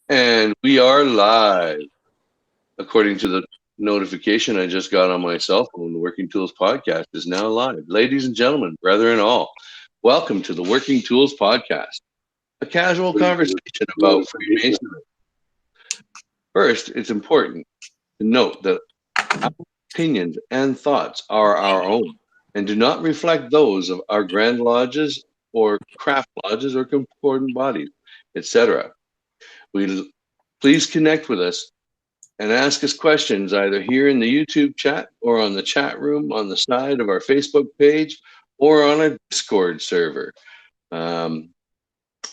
And we are live. According to the notification I just got on my cell phone, the Working Tools podcast is now live. Ladies and gentlemen, brethren all, welcome to the Working Tools podcast, a casual conversation about Freemasonry. First, it's important to note that our opinions and thoughts are our own and do not reflect those of our grand lodges or craft lodges or concordant bodies, etc. We please connect with us and ask us questions either here in the YouTube chat or on the chat room on the side of our Facebook page or on a Discord server. Um,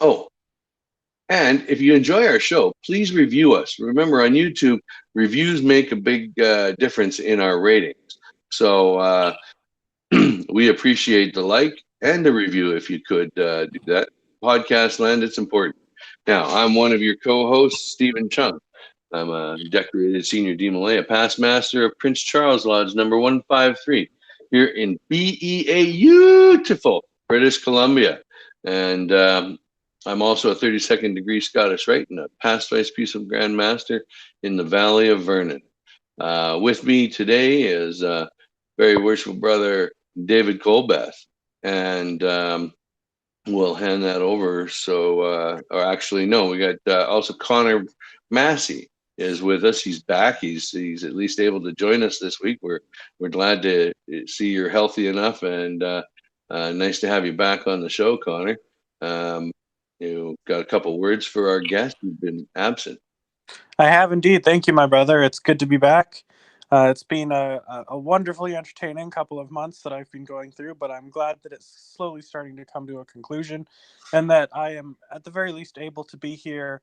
oh, and if you enjoy our show, please review us. Remember, on YouTube, reviews make a big difference in our ratings. So we appreciate the like and the review if you could do that. Podcast land, it's important. Now, I'm one of your co-hosts, Stephen Chung. I'm a decorated senior DMLA, a past master of Prince Charles Lodge number 153 here in beautiful British Columbia. And I'm also a 32nd degree Scottish Rite and a past vice puissant Grand Master in the Valley of Vernon. With me today is very worshipful brother David Colbeth. And we'll hand that over. So, or actually, no, we got also Connor Massey is with us. He's back. He's at least able to join us this week. We're glad to see you're healthy enough, and nice to have you back on the show, Connor. You got a couple words for our guest who's been absent. I have indeed. Thank you, my brother. It's good to be back. It's been a wonderfully entertaining couple of months that I've been going through, but I'm glad that it's slowly starting to come to a conclusion and that I am, at the very least, able to be here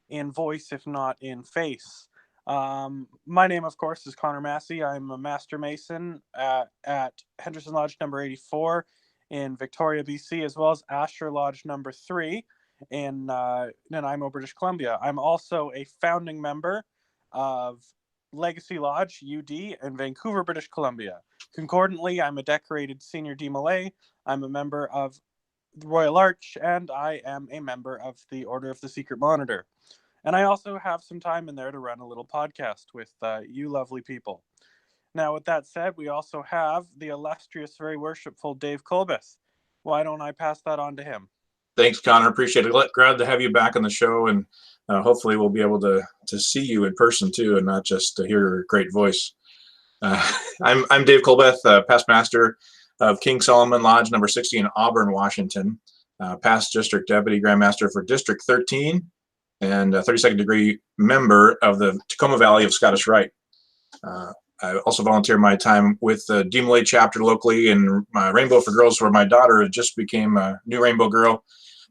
in voice, if not in face. My name, of course, is Connor Massey. I'm a Master Mason at Henderson Lodge number 84 in Victoria, BC, as well as Asher Lodge number 3 in Nanaimo, British Columbia. I'm also a founding member of Legacy Lodge, UD, in Vancouver, British Columbia. Concordantly, I'm a decorated senior DMLA. I'm a member of the Royal Arch, and I am a member of the Order of the Secret Monitor. And I also have some time in there to run a little podcast with you lovely people. Now, with that said, we also have the illustrious, very worshipful Dave Colbeth. Why don't I pass that on to him? Thanks, Connor. Appreciate it. Glad to have you back on the show, and hopefully we'll be able to see you in person too, and not just to hear your great voice. I'm Dave Colbeth, past master of King Solomon Lodge number 60 in Auburn, Washington, past district deputy grand master for District 13, and a 32nd degree member of the Tacoma Valley of Scottish Rite. I also volunteer my time with the DMLA chapter locally in Rainbow for Girls, where my daughter just became a new Rainbow girl.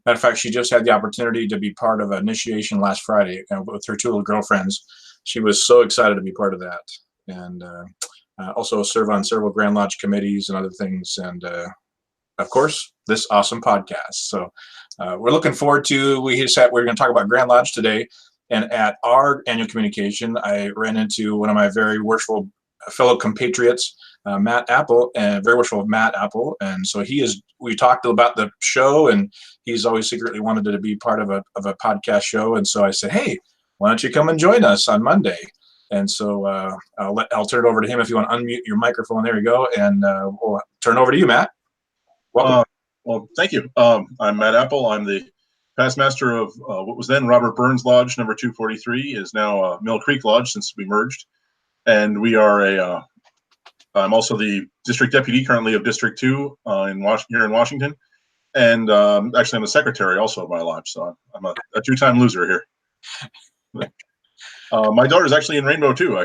Matter of fact, she just had the opportunity to be part of an initiation last Friday with her two little girlfriends. She was so excited to be part of that. And also serve on several Grand Lodge committees and other things. And of course, this awesome podcast. So we're looking forward to, we're going to talk about Grand Lodge today. And at our annual communication, I ran into one of my very worshipful fellow compatriots, Matt Appel, and very worshipful Matt Appel. And so we talked about the show, and he's always secretly wanted to be part of a podcast show. And so I said, hey, why don't you come and join us on Monday? And so I'll turn it over to him if you want to unmute your microphone. There you go. And we'll turn it over to you, Matt. Welcome. Well, thank you. I'm Matt Appel. I'm the past master of what was then Robert Burns Lodge number 243, is now Mill Creek Lodge since we merged. And we are I'm also the district deputy currently of District 2 here in Washington. And actually I'm the secretary also of my lodge. So I'm a two-time loser here. My daughter's actually in Rainbow too,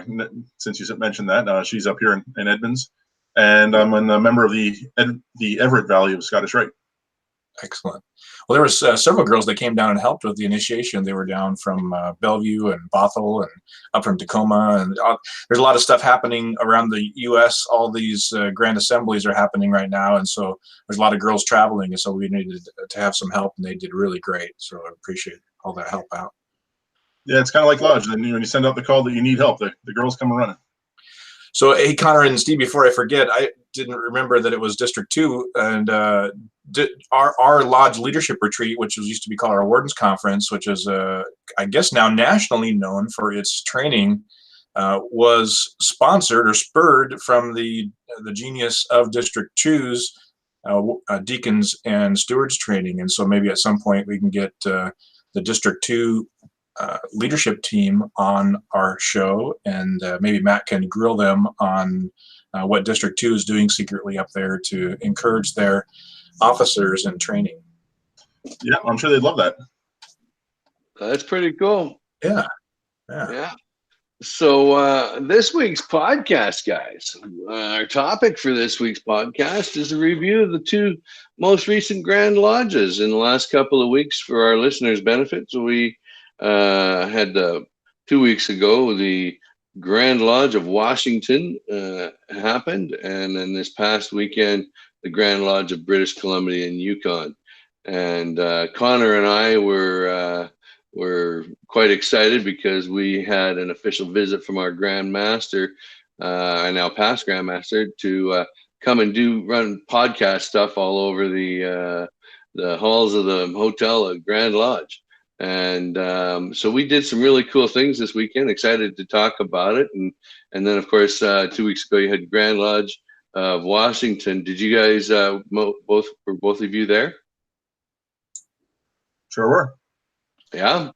since you mentioned that. She's up here in Edmonds. And I'm a member of the Everett Valley of Scottish Rite. Excellent. Well, there was several girls that came down and helped with the initiation. They were down from Bellevue and Bothell and up from Tacoma. And there's a lot of stuff happening around the U.S. All these grand assemblies are happening right now. And so there's a lot of girls traveling. And so we needed to have some help, and they did really great. So I appreciate all that help out. Yeah, it's kind of like Lodge. Then when you send out the call that you need help, the girls come running. So, hey, Connor and Steve, before I forget, didn't remember that it was District 2, and our lodge leadership retreat, which used to be called our Wardens Conference, which is I guess now nationally known for its training, was sponsored or spurred from the genius of District 2's deacons and stewards training. And so maybe at some point we can get the District 2 leadership team on our show, and maybe Matt can grill them on what District 2 is doing secretly up there to encourage their officers in training. Yeah, I'm sure they'd love that. That's pretty cool. Yeah. So this week's podcast, guys, our topic for this week's podcast is a review of the 2 most recent Grand Lodges in the last couple of weeks. For our listeners' benefit, so we had 2 weeks ago the Grand Lodge of Washington happened, and then this past weekend the Grand Lodge of British Columbia and Yukon. And Connor and I were quite excited because we had an official visit from our Grand Master, and now past Grand Master, to come and run podcast stuff all over the halls of the hotel at Grand Lodge. And so we did some really cool things this weekend. Excited to talk about it. And then, of course, 2 weeks ago, you had Grand Lodge of Washington. Did you guys both of you there? Sure were. Yeah.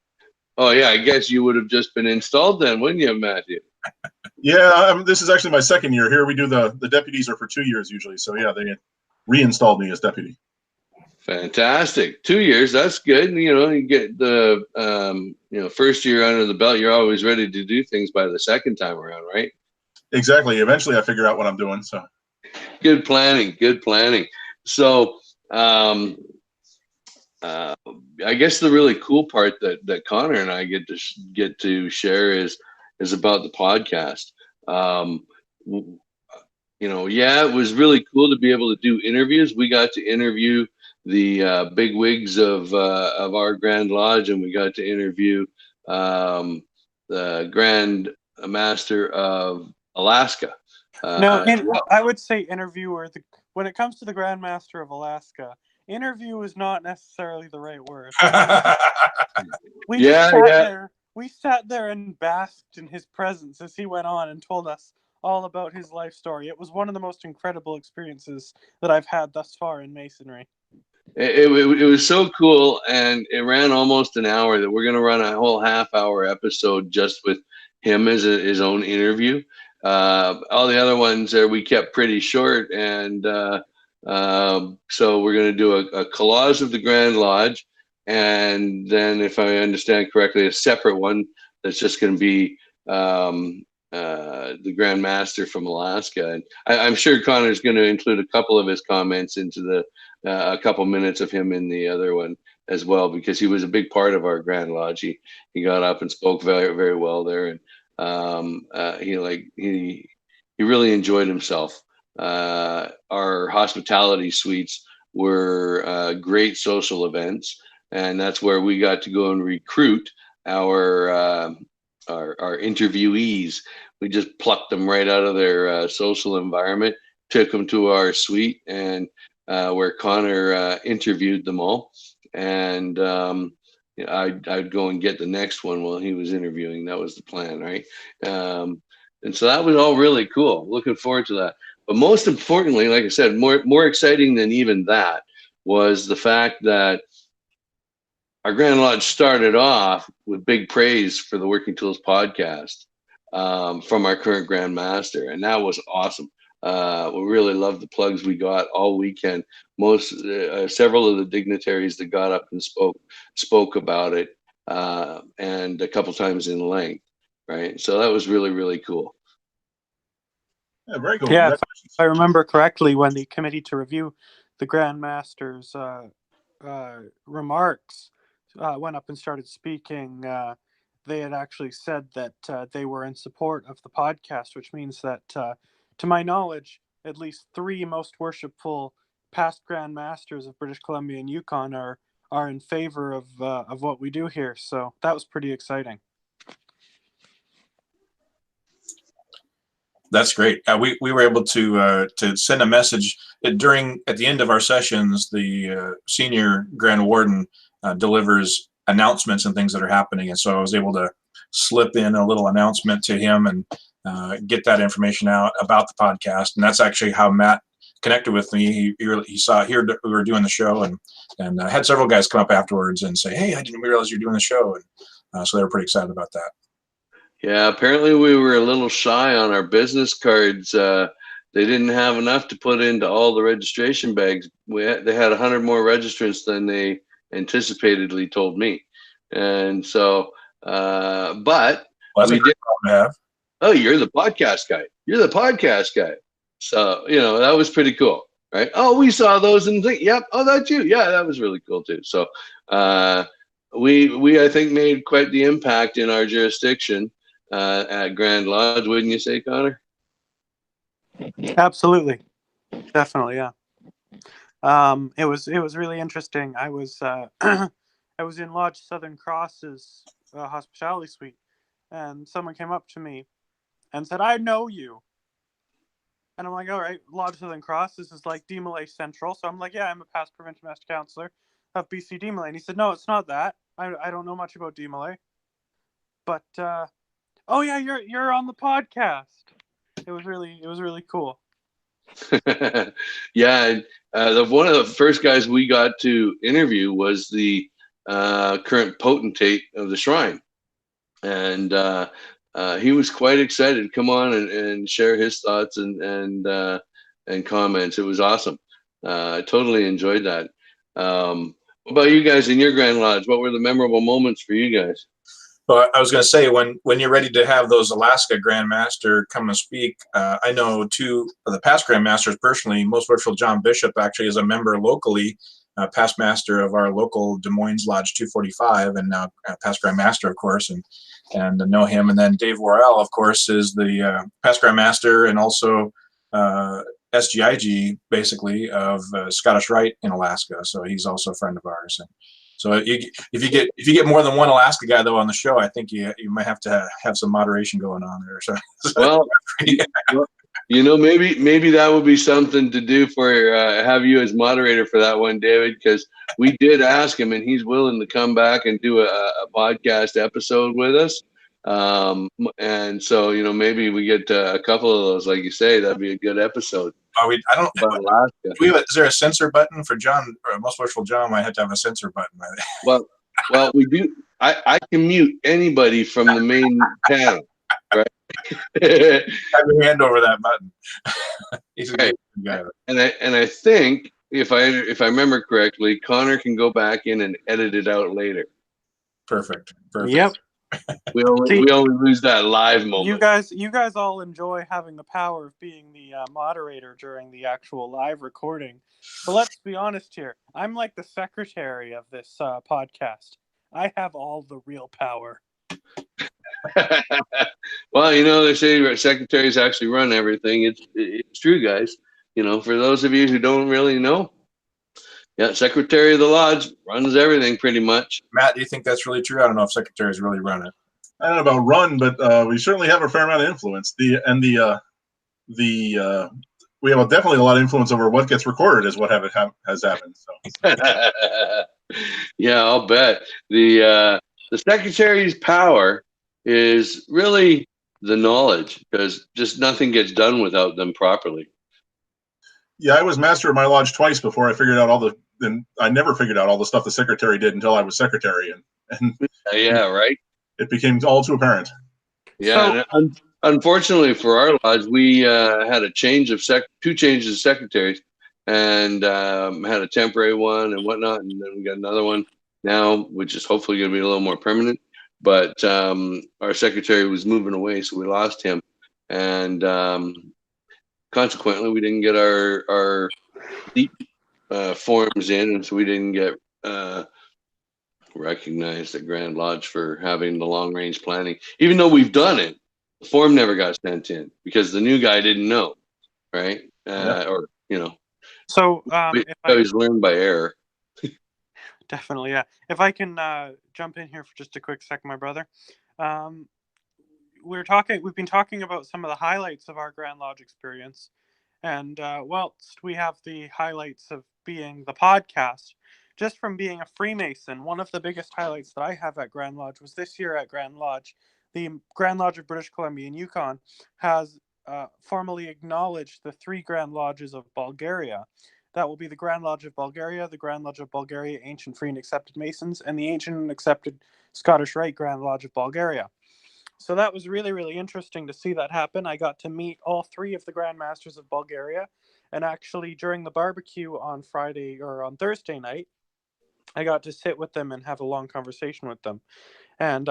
Oh, yeah. I guess you would have just been installed then, wouldn't you, Matthew? Yeah, this is actually my second year here. We do the deputies are for 2 years usually. So yeah, they reinstalled me as deputy. Fantastic. 2 years. That's good. You get the first year under the belt. You're always ready to do things by the second time around, right? Exactly. Eventually, I figure out what I'm doing. So good planning. So I guess the really cool part that Connor and I get to share is about the podcast. It was really cool to be able to do interviews. We got to interview the big wigs of our Grand Lodge, and we got to interview the Grand Master of Alaska. I would say interviewer. When it comes to the Grand Master of Alaska, interview is not necessarily the right word. We sat there and basked in his presence as he went on and told us all about his life story. It was one of the most incredible experiences that I've had thus far in Masonry. It was so cool, and it ran almost an hour. That we're going to run a whole half-hour episode just with him as his own interview. All the other ones we kept pretty short, and so we're going to do a collage of the Grand Lodge, and then, if I understand correctly, a separate one that's just going to be the Grand Master from Alaska. And I'm sure Connor's going to include a couple of his comments into a couple minutes of him in the other one as well, because he was a big part of our Grand Lodge. He got up and spoke very, very well there, and he really enjoyed himself. Our hospitality suites were great social events, and that's where we got to go and recruit our interviewees. We just plucked them right out of their social environment, took them to our suite, and where Connor interviewed them all. And I'd go and get the next one while he was interviewing. That was the plan, right? And so that was all really cool. Looking forward to that. But most importantly, like I said, more exciting than even that was the fact that our Grand Lodge started off with big praise for the Working Tools podcast from our current Grand Master, and that was awesome. We really loved the plugs we got all weekend. Several of the dignitaries that got up and spoke about it, and a couple times in length, right? So that was really, really cool. Yeah, very cool. Yeah, if I remember correctly, when the committee to review the Grand Master's remarks went up and started speaking, they had actually said that they were in support of the podcast, which means that, to my knowledge, at least 3 most worshipful past Grand Masters of British Columbia and Yukon are in favor of what we do here. So that was pretty exciting. That's great. We were able to send a message at the end of our sessions. The senior Grand Warden delivers announcements and things that are happening, and so I was able to slip in a little announcement to him and get that information out about the podcast. And that's actually how Matt connected with me. He saw here we were doing the show, and had several guys come up afterwards and say, "Hey, I didn't realize you're doing the show," and so they were pretty excited about that. Yeah, apparently we were a little shy on our business cards. They didn't have enough to put into all the registration bags. They had 100 more registrants than they anticipatedly told me, and so but well, we did have. Oh, you're the podcast guy. You're the podcast guy. So that was pretty cool, right? Oh, we saw those and think, yep. Oh, that's you. Yeah, that was really cool too. So we I think made quite the impact in our jurisdiction. At Grand Lodge, wouldn't you say, Connor? Absolutely, definitely, yeah. It was really interesting. I was I was in Lodge Southern Cross's hospitality suite, and someone came up to me and said, "I know you." And I'm like, "All right, Lodge Southern Cross. This is like Demolay Central." So I'm like, "Yeah, I'm a past provincial master counselor of BC Demolay." And he said, "No, it's not that. I don't know much about Demolay, but." Oh yeah, you're on the podcast. It was really cool. Yeah, one of the first guys we got to interview was the current potentate of the shrine, and he was quite excited to come on and share his thoughts and comments. It was awesome. I totally enjoyed that. What about you guys in your Grand Lodge? What were the memorable moments for you guys? Well, I was going to say, when you're ready to have those Alaska Grand Master come and speak, I know two of the past Grand Masters personally. Most worshipful John Bishop actually is a member locally, past master of our local Des Moines Lodge 245, and now past Grand Master, of course, and know him. And then Dave Worrell, of course, is the past Grand Master and also SGIG, basically, of Scottish Rite in Alaska. So he's also a friend of ours. And so if you get more than one Alaska guy though on the show, I think you might have to have some moderation going on there. So well, maybe that would be something to do for have you as moderator for that one, David, because we did ask him and he's willing to come back and do a podcast episode with us. And so maybe we get a couple of those, like you say, that'd be a good episode. Is there a censor button for John? Most worshipful John might have to have a censor button. Well, we do. I can mute anybody from the main panel, right? Have your hand over that button. He's a good guy. And I think if I remember correctly, Connor can go back in and edit it out later. Perfect. Yep. We only lose that live moment. You guys all enjoy having the power of being the moderator during the actual live recording. But let's be honest here. I'm like the secretary of this podcast. I have all the real power. Well, they say secretaries actually run everything. It's true, guys. For those of you who don't really know, yeah, Secretary of the Lodge runs everything pretty much. Matt, do you think that's really true? I don't know if secretaries really run it. I don't know about run, but we certainly have a fair amount of influence. We have definitely a lot of influence over what gets recorded, is what has happened. So. Yeah, I'll bet the secretary's power is really the knowledge, because just nothing gets done without them properly. Yeah, I was master of my lodge twice before I figured out and I never figured out all the stuff the secretary did until I was secretary, and yeah, right. It became all too apparent. Yeah, so, unfortunately for our lodge, we had a change of two changes of secretaries, and had a temporary one and whatnot, and then we got another one now, which is hopefully going to be a little more permanent. But our secretary was moving away, so we lost him, and consequently, we didn't get our deep forms in, and so we didn't get recognized at Grand Lodge for having the long range planning. Even though we've done it, the form never got sent in because the new guy didn't know, right? Or So we always learn by error. Definitely, yeah. If I can jump in here for just a quick second, my brother. we've been talking about some of the highlights of our Grand Lodge experience, and whilst we have the highlights of being the podcast, just from being a Freemason, one of the biggest highlights that I have at Grand Lodge was this year at Grand Lodge. The Grand Lodge of British Columbia and Yukon has formally acknowledged the 3 Grand Lodges of Bulgaria. That will be the Grand Lodge of Bulgaria, the Grand Lodge of Bulgaria Ancient Free and Accepted Masons, and the Ancient and Accepted Scottish Rite Grand Lodge of Bulgaria. So that was really, really interesting to see that happen. I got to meet all 3 of the Grand Masters of Bulgaria, and actually during the barbecue on Friday or on Thursday night, I got to sit with them and have a long conversation with them. And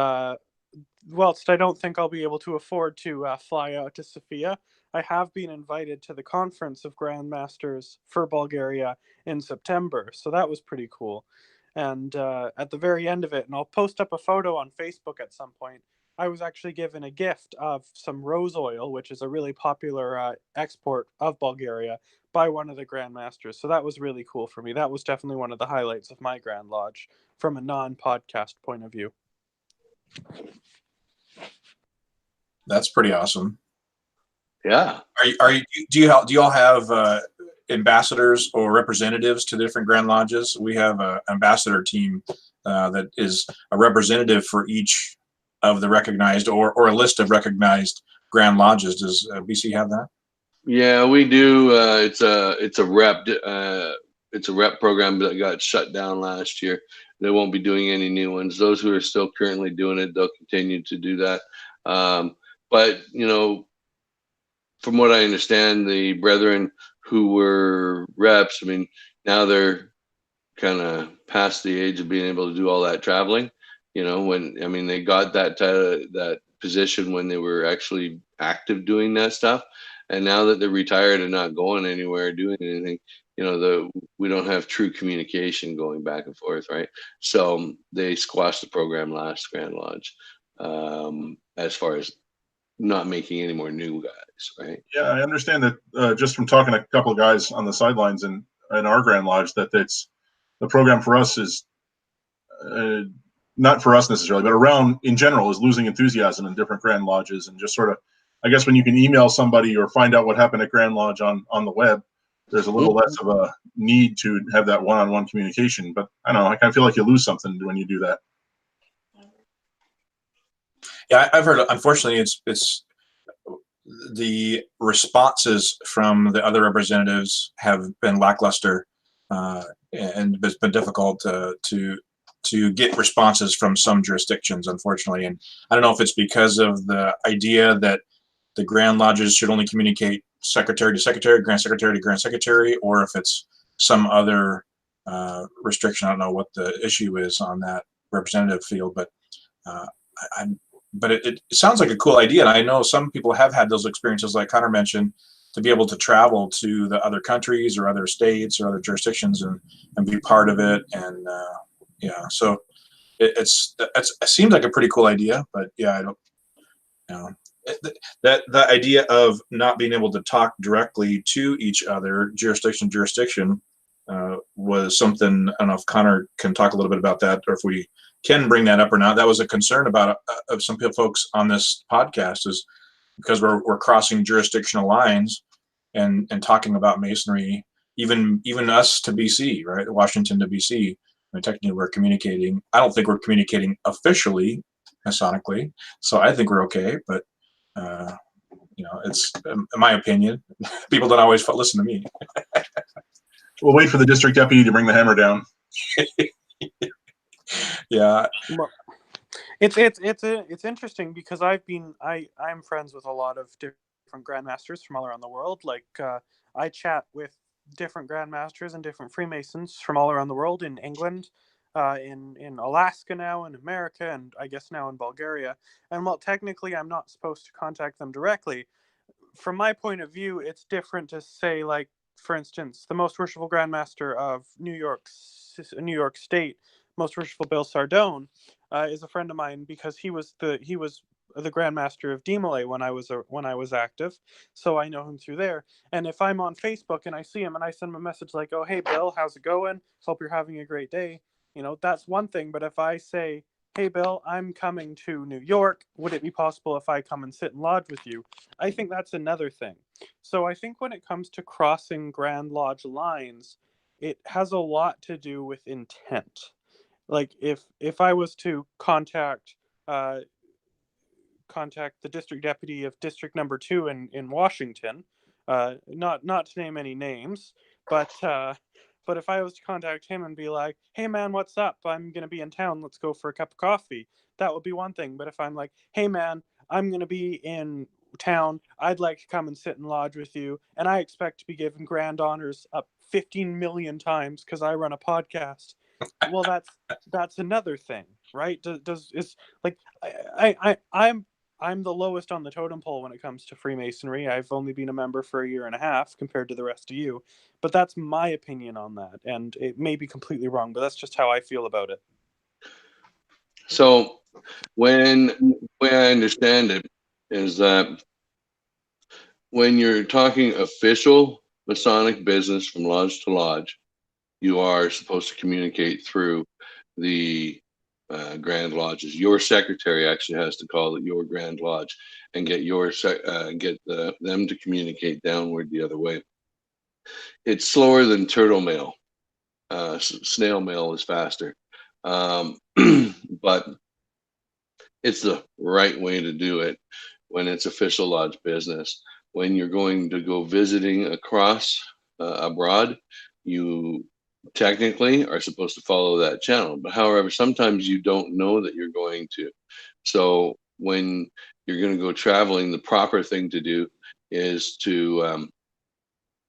whilst I don't think I'll be able to afford to fly out to Sofia, I have been invited to the Conference of Grand Masters for Bulgaria in September. So that was pretty cool. And at the very end of it, and I'll post up a photo on Facebook at some point, I was actually given a gift of some rose oil, which is a really popular export of Bulgaria, by one of the Grand Masters. So that was really cool for me. That was definitely one of the highlights of my Grand Lodge from a non-podcast point of view. That's pretty awesome. Yeah. Do you all have ambassadors or representatives to different Grand Lodges? We have an ambassador team that is a representative for each of the recognized or a list of recognized Grand Lodges. Does BC have that? Yeah, we do. It's a rep program that got shut down last year. They won't be doing any new ones. Those who are still currently doing it, they'll continue to do that. But from what I understand, the brethren who were reps, I mean, now they're kind of past the age of being able to do all that traveling. They got that position when they were actually active doing that stuff. And now that they're retired and not going anywhere, doing anything, we don't have true communication going back and forth, right? So they squashed the program last Grand Lodge, as far as not making any more new guys, right? Yeah, I understand that just from talking to a couple of guys on the sidelines in our Grand Lodge, that it's the program for us is not for us necessarily, but around in general is losing enthusiasm in different Grand Lodges, and just sort of, I guess when you can email somebody or find out what happened at Grand Lodge on the web, there's a little less of a need to have that one-on-one communication. But I don't know, I kind of feel like you lose something when you do that. Yeah, I've heard. Unfortunately, it's the responses from the other representatives have been lackluster, and it's been difficult to get responses from some jurisdictions, unfortunately. And I don't know if it's because of the idea that the Grand Lodges should only communicate secretary to secretary, grand secretary to grand secretary, or if it's some other restriction. I don't know what the issue is on that representative field, but it sounds like a cool idea. And I know some people have had those experiences, like Connor mentioned, to be able to travel to the other countries or other states or other jurisdictions and be part of it. And so it seems like a pretty cool idea, but yeah, I don't, that the idea of not being able to talk directly to each other, jurisdiction, was something. I don't know if Connor can talk a little bit about that, or if we can bring that up or not. That was a concern about of some folks on this podcast, is because we're crossing jurisdictional lines and talking about Masonry, even us to BC, right? Washington to BC. I mean, technically we're communicating. I don't think we're communicating officially Masonically, so I think we're okay. But it's in my opinion. People don't always listen to me. We'll wait for the district deputy to bring the hammer down. Yeah, well, it's interesting because I'm friends with a lot of different grandmasters from all around the world. Like I chat with different grandmasters and different Freemasons from all around the world, in England, in Alaska now, in America, and I guess now in Bulgaria. And while technically I'm not supposed to contact them directly, from my point of view, it's different to say, like, for instance, the Most Worshipful Grandmaster of New York State, Most Worshipful Bill Sardone, is a friend of mine because he was the Grandmaster of Demolay when I was active, so I know him through there. And if I'm on Facebook and I see him and I send him a message like, "Oh, hey Bill, how's it going? Hope you're having a great day," that's one thing. But if I say, hey, Bill, I'm coming to New York. Would it be possible if I come and sit and lodge with you? I think that's another thing. So I think when it comes to crossing Grand Lodge lines, it has a lot to do with intent. Like if I was to contact the district deputy of District Number 2 in Washington, not to name any names, but if I was to contact him and be like, hey man, what's up? I'm going to be in town. Let's go for a cup of coffee. That would be one thing. But if I'm like, hey man, I'm going to be in town. I'd like to come and sit and lodge with you. And I expect to be given grand honors up 15 million times because I run a podcast. Well, that's another thing, right? Is like I'm the lowest on the totem pole when it comes to Freemasonry. I've only been a member for a year and a half compared to the rest of you. But that's my opinion on that. And it may be completely wrong, but that's just how I feel about it. So when way I understand it is that when you're talking official Masonic business from lodge to lodge, you are supposed to communicate through the Grand Lodges. Your secretary actually has to call it your Grand Lodge and get them to communicate downward the other way. It's slower than turtle mail. Snail mail is faster, but it's the right way to do it when it's official lodge business. When you're going to go visiting across abroad, you technically are supposed to follow that channel. But however, sometimes you don't know that you're going to. So when you're going to go traveling, the proper thing to do is to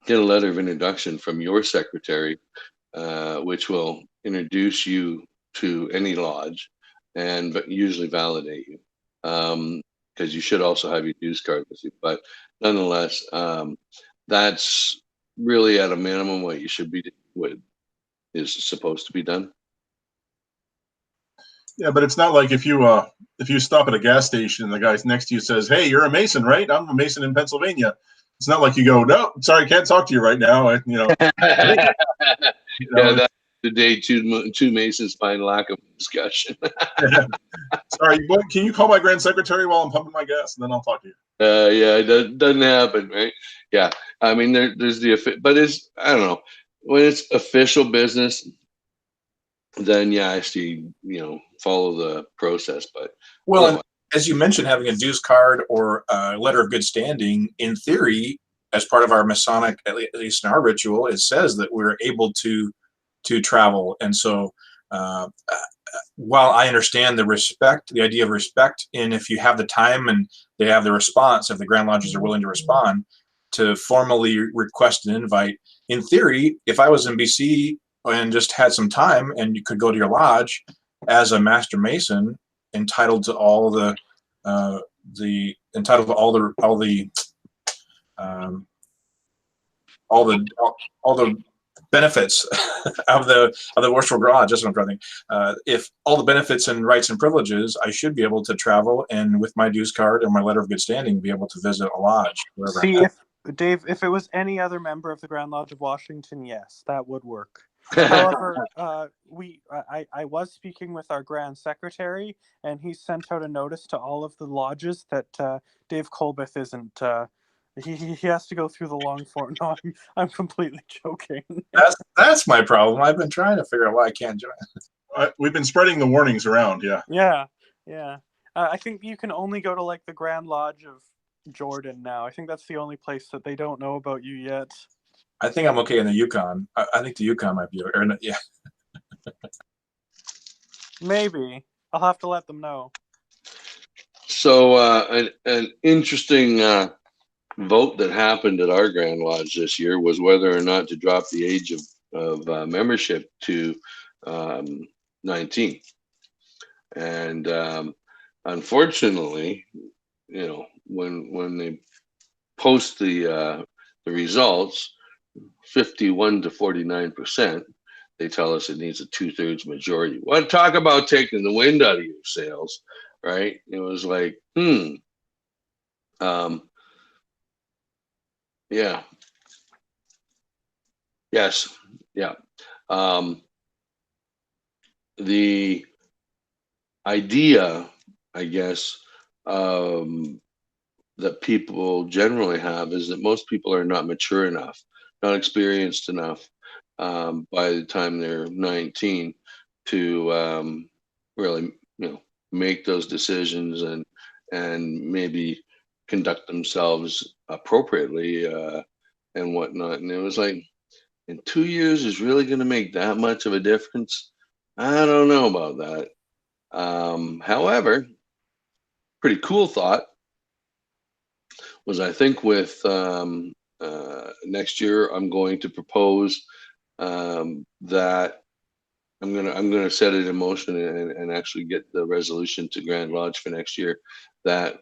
get a letter of introduction from your secretary, which will introduce you to any lodge and usually validate you. Because you should also have your dues card with you. But nonetheless, that's really at a minimum what you should be, what is supposed to be done. Yeah, but it's not like if you stop at a gas station and the guy next to you says, "Hey, you're a Mason, right? I'm a Mason in Pennsylvania." It's not like you go, "No, sorry, I can't talk to you right now." Yeah, that's the day two Masons find lack of discussion. Sorry, can you call my grand secretary while I'm pumping my gas, and then I'll talk to you. Yeah, it doesn't happen, right? Yeah, I mean, there's but it's, I don't know, when it's official business, then yeah, I see, follow the process. But well, as you mentioned, having a dues card or a letter of good standing, in theory, as part of our Masonic, at least in our ritual, it says that we're able to travel. And so while I understand the idea of respect, and if you have the time and they have the response, if the Grand Lodges are willing to respond, to formally request an invite, in theory, if I was in BC and just had some time and you could go to your lodge as a Master Mason, entitled to all the benefits of the worshipful garage. That's what I'm trying to think. If all the benefits and rights and privileges, I should be able to travel and with my dues card and my letter of good standing, be able to visit a lodge. See, Dave, if it was any other member of the Grand Lodge of Washington, yes, that would work. However, I was speaking with our Grand Secretary, and he sent out a notice to all of the lodges that Dave Colbeth isn't. He has to go through the long form. No, I'm completely joking. That's my problem. I've been trying to figure out why I can't join. We've been spreading the warnings around. Yeah. I think you can only go to like the Grand Lodge of Jordan now. I think that's the only place that they don't know about you yet. I think I'm okay in the Yukon. I think the Yukon might be, or yeah. Maybe. I'll have to let them know. So an interesting vote that happened at our Grand Lodge this year was whether or not to drop the age of membership to 19. And unfortunately, when they post the results, 51 to 49%, they tell us it needs a 2/3 majority. Well, talk about taking the wind out of your sails, right? It was like, yeah, yes, yeah. idea, I guess, that people generally have is that most people are not mature enough, not experienced enough by the time they're 19 to really, make those decisions and maybe conduct themselves appropriately and whatnot. And it was like, in 2 years is really going to make that much of a difference? I don't know about that. However, pretty cool thought was, I think with next year, I'm going to propose that I'm gonna set it in motion and actually get the resolution to Grand Lodge for next year that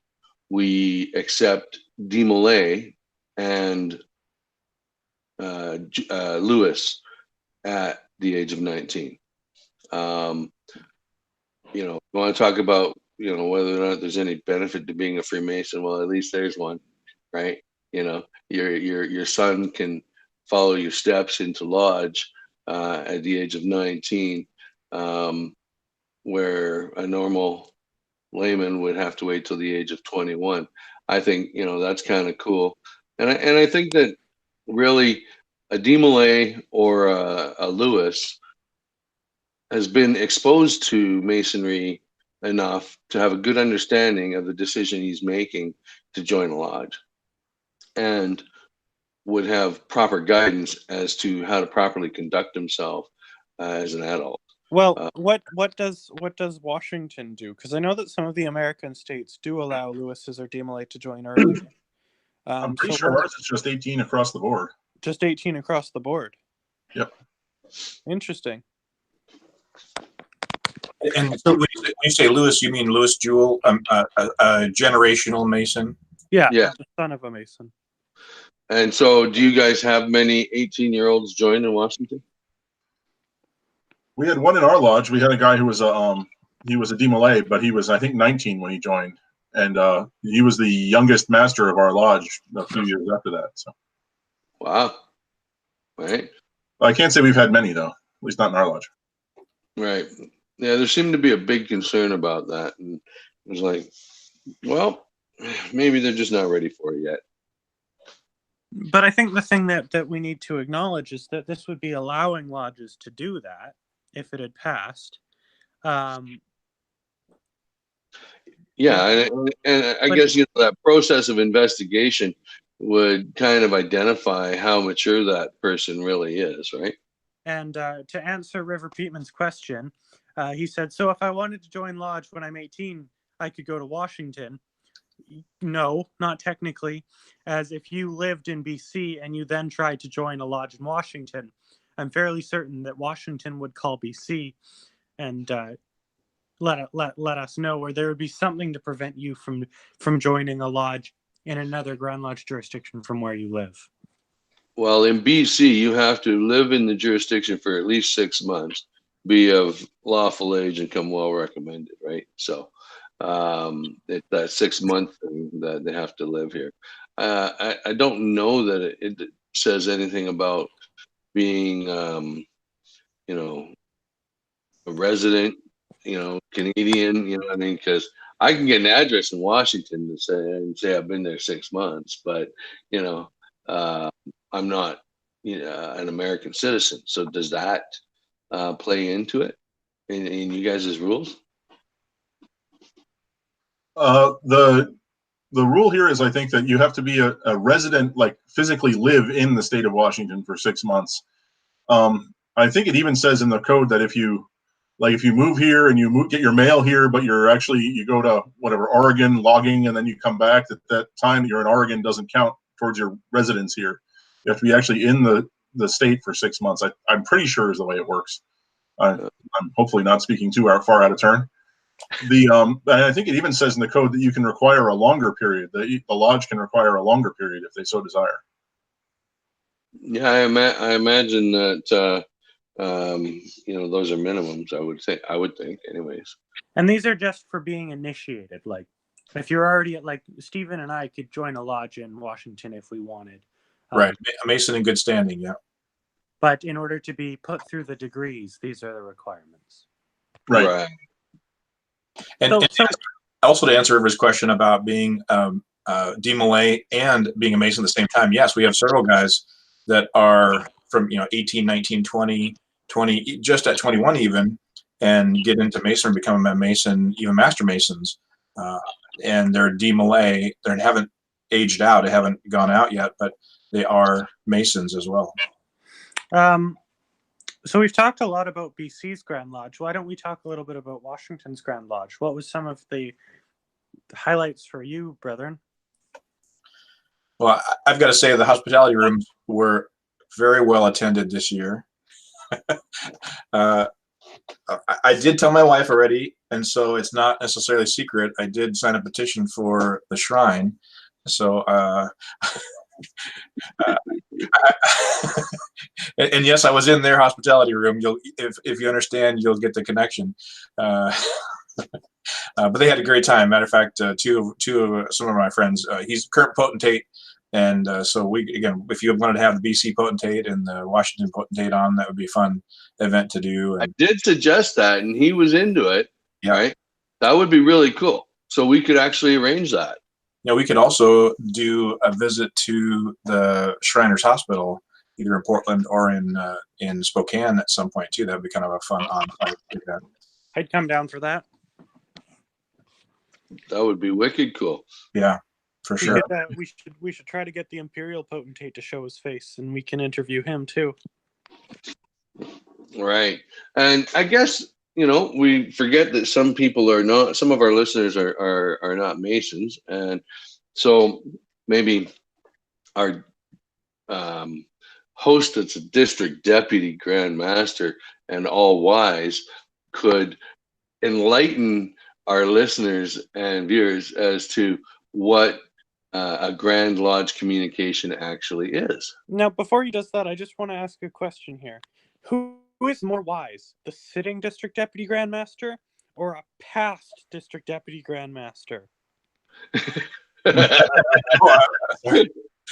we accept Demolay and Lewis at the age of 19. You want to talk about whether or not there's any benefit to being a Freemason? Well, at least there's one, right? Your son can follow your steps into lodge at the age of 19, where a normal layman would have to wait till the age of 21. I think that's kind of cool, and I think that really a Demolay or a Lewis has been exposed to Masonry enough to have a good understanding of the decision he's making to join a lodge, and would have proper guidance as to how to properly conduct himself as an adult. Well, what does Washington do? Because I know that some of the American states do allow Lewis's or Demolay to join early. I'm pretty sure ours is just 18 across the board. Just 18 across the board. Yep. Interesting. And so when you say Lewis, you mean Lewis Jewell, a generational Mason? Yeah, Yeah. the son of a Mason. And so, do you guys have many 18-year-olds join in Washington? We had one in our lodge. We had a guy who was a Demolay, but he was, I think, 19 when he joined, and he was the youngest master of our lodge a few years after that. So, wow, right? I can't say we've had many though, at least not in our lodge. Right. Yeah, there seemed to be a big concern about that, and it was like, well, maybe they're just not ready for it yet. But I think the thing that we need to acknowledge is that this would be allowing lodges to do that if it had passed. Yeah, and I guess that process of investigation would kind of identify how mature that person really is, right? And to answer River Peatman's question, he said, so if I wanted to join lodge when I'm 18, I could go to Washington. No, not technically, as if you lived in BC and you then tried to join a lodge in Washington, I'm fairly certain that Washington would call BC and let us know, or there would be something to prevent you from joining a lodge in another Grand Lodge jurisdiction from where you live. Well, in BC, you have to live in the jurisdiction for at least 6 months, be of lawful age, and come well recommended, right? So it's that 6 month thing that they have to live here. I don't know that it says anything about being, a resident, Canadian, what I mean? Because I can get an address in Washington and say I've been there 6 months, but, I'm not an American citizen. So does that play into it in you guys' rules? The rule here is, I think, that you have to be a resident, like physically live in the state of Washington for 6 months. I think it even says in the code that if you move here and you get your mail here, but you go to whatever, Oregon logging, and then you come back, that time that you're in Oregon doesn't count towards your residence here. You have to be actually in the state for 6 months. I'm pretty sure is the way it works. I'm hopefully not speaking too far out of turn. I think it even says in the code that you can require a longer period. The lodge can require a longer period if they so desire. Yeah, I imagine that those are minimums. I would think, anyways. And these are just for being initiated. Like, if you're already like Stephen and I could join a lodge in Washington if we wanted. Right, a Mason in good standing, yeah. But in order to be put through the degrees, these are the requirements. Right. And, So- and also to answer River's question about being DMLA and being a Mason at the same time, yes, we have several guys that are from 18, 19, 20, just at 21 even, and get into Mason, become a Mason, even Master Masons, and they're DMLA. They haven't aged out, they haven't gone out yet, but they are Masons as well. So we've talked a lot about BC's Grand Lodge. Why don't we talk a little bit about Washington's Grand Lodge? What was some of the highlights for you, brethren? Well, I've got to say the hospitality rooms were very well attended this year. I did tell my wife already, and so it's not necessarily secret. I did sign a petition for the shrine. So, and yes, I was in their hospitality room. If you understand, you'll get the connection. But they had a great time. Matter of fact, two of some of my friends. He's current potentate, and so if you wanted to have the BC potentate and the Washington potentate on, that would be a fun event to do. And, I did suggest that, and he was into it. yeah. Right, that would be really cool. So we could actually arrange that. We could also do a visit to the Shriners Hospital, either in Portland or in Spokane at some point too. That would be kind of a fun on-site event. I'd come down for that. That would be wicked cool. Yeah, for sure. We should try to get the Imperial potentate to show his face, and we can interview him too. Right, and I guess we forget that some people are not. Some of our listeners are not Masons, and so maybe our host that's a district deputy Grand Master and all wise could enlighten our listeners and viewers as to what a Grand Lodge communication actually is. Now, before he does that, I just want to ask a question here. Who is more wise, the sitting district deputy Grand Master or a past district deputy Grand Master?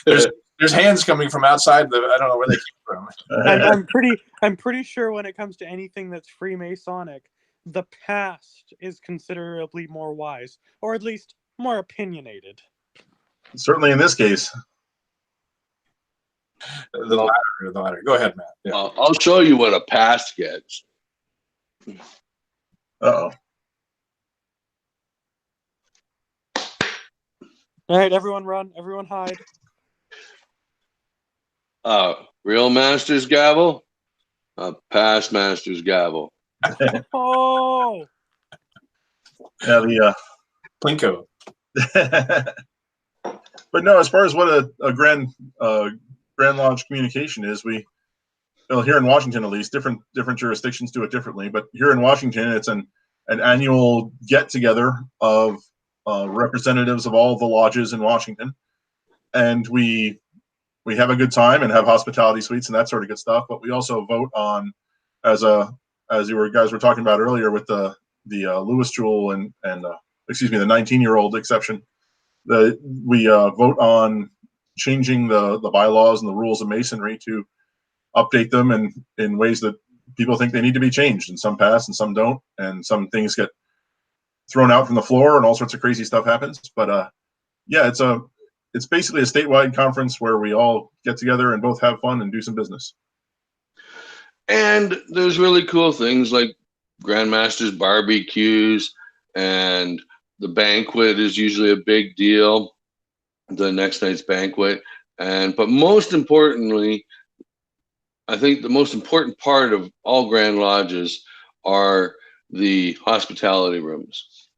There's hands coming from outside. I don't know where they came from. I'm pretty sure when it comes to anything that's Freemasonic, the past is considerably more wise, or at least more opinionated. Certainly in this case. The latter. Go ahead, Matt. Yeah. I'll show you what a past gets. Uh-oh. All right, everyone run. Everyone hide. Real master's gavel, past master's gavel. Oh! Yeah, the Plinko. But no, as far as what a Grand Lodge communication is, here in Washington at least, different jurisdictions do it differently. But here in Washington, it's an annual get together of representatives of all the lodges in Washington, and we have a good time and have hospitality suites and that sort of good stuff. But we also vote on, as you guys were talking about earlier with the Lewis Jewel and the 19-year-old exception. We vote on changing the bylaws and the rules of Masonry to update them in ways that people think they need to be changed, and some pass and some don't, and some things get thrown out from the floor and all sorts of crazy stuff happens. But yeah, it's basically a statewide conference where we all get together and both have fun and do some business. And there's really cool things like Grandmaster's barbecues, and the banquet is usually a big deal, the next night's banquet. But most importantly, I think the most important part of all Grand Lodges are the hospitality rooms.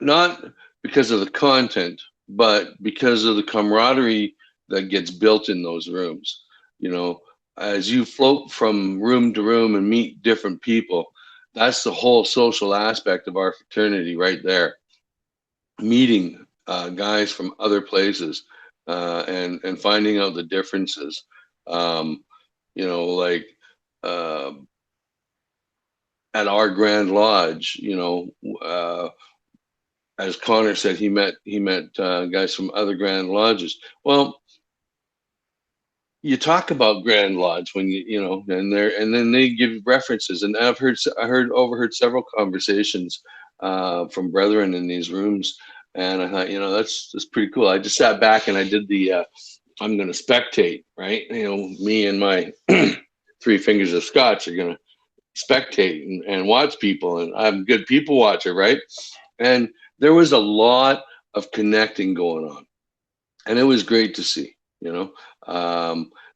Not because of the content, but because of the camaraderie that gets built in those rooms. As you float from room to room and meet different people, that's the whole social aspect of our fraternity right there. Meeting guys from other places and finding out the differences. At our Grand Lodge, as Connor said, he met guys from other Grand Lodges. Well, you talk about Grand Lodge when and then they give references, and I've overheard several conversations from brethren in these rooms. And I thought, that's pretty cool. I just sat back and I did the, I'm going to spectate, right? Me and my 3 fingers of scotch are going to spectate and watch people. And I'm a good people watcher, right? And there was a lot of connecting going on. And it was great to see,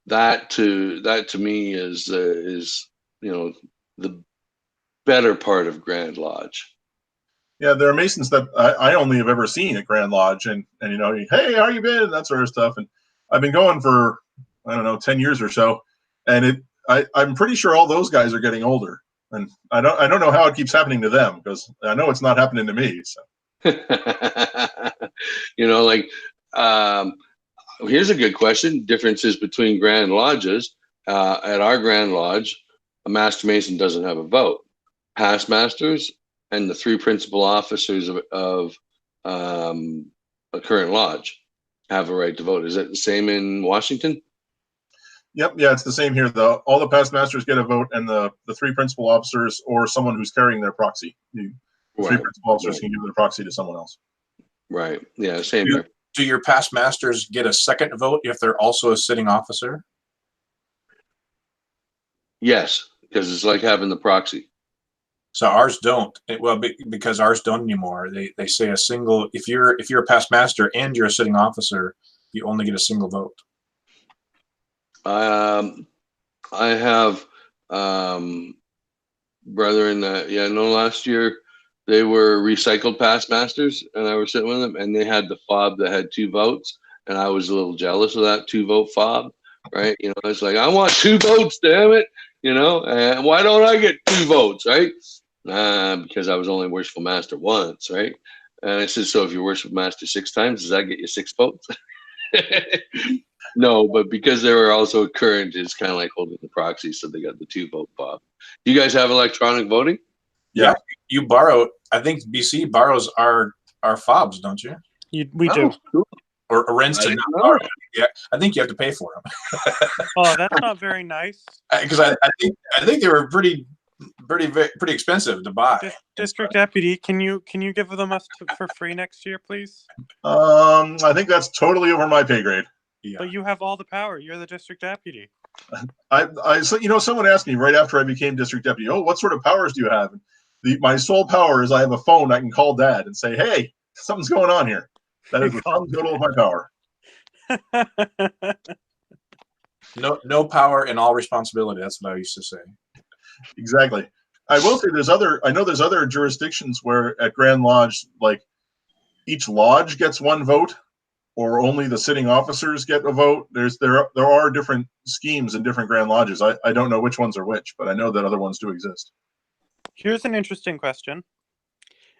that to me is the better part of Grand Lodge. Yeah, there are Masons that I only have ever seen at Grand Lodge, and hey, how you been, and that sort of stuff. And I've been going for 10 years or so, and I'm pretty sure all those guys are getting older, and I don't know how it keeps happening to them, because I know it's not happening to me. So. Here's a good question: differences between Grand Lodges. At our Grand Lodge, a Master Mason doesn't have a vote. Past Masters and the 3 principal officers of a current lodge have a right to vote. Is that the same in Washington? Yep, yeah, it's the same here. All the past masters get a vote, and the 3 principal officers or someone who's carrying their proxy. The 3 principal officers can give their proxy to someone else. Right. Yeah, same here. Do your past masters get a second vote if they're also a sitting officer? Yes, because it's like having the proxy. So ours don't. Because ours don't anymore. They say a single. If you're a past master and you're a sitting officer, you only get a single vote. I have brethren that last year they were recycled past masters, and I was sitting with them, and they had the fob that had 2 votes, and I was a little jealous of that 2-vote fob. Right? It's like, I want 2 votes, damn it. And why don't I get 2 votes, right? Because I was only worshipful master once, right? And I said, so if you're worshipful master 6 times, does that get you 6 votes? No, but because they were also current, it's kind of like holding the proxy, so they got the 2-vote fob. You guys have electronic voting? Yeah, you borrow. I think BC borrows our fobs, don't you? We do. Cool. Or rents to not borrow. Yeah, I think you have to pay for them. Oh, that's not very nice. Because I think they were pretty expensive to buy. District Deputy, can you give them us for free next year, please? I think that's totally over my pay grade. Yeah. But you have all the power. You're the District Deputy. Someone asked me right after I became District Deputy, oh, what sort of powers do you have? My sole power is I have a phone. I can call Dad and say, hey, something's going on here. That is the sum total of my power. No power and all responsibility. That's what I used to say. Exactly. I will say I know there's other jurisdictions where at Grand Lodge, like each lodge gets 1 vote, or only the sitting officers get a vote. There are different schemes in different Grand Lodges. I don't know which ones are which, but I know that other ones do exist. Here's an interesting question.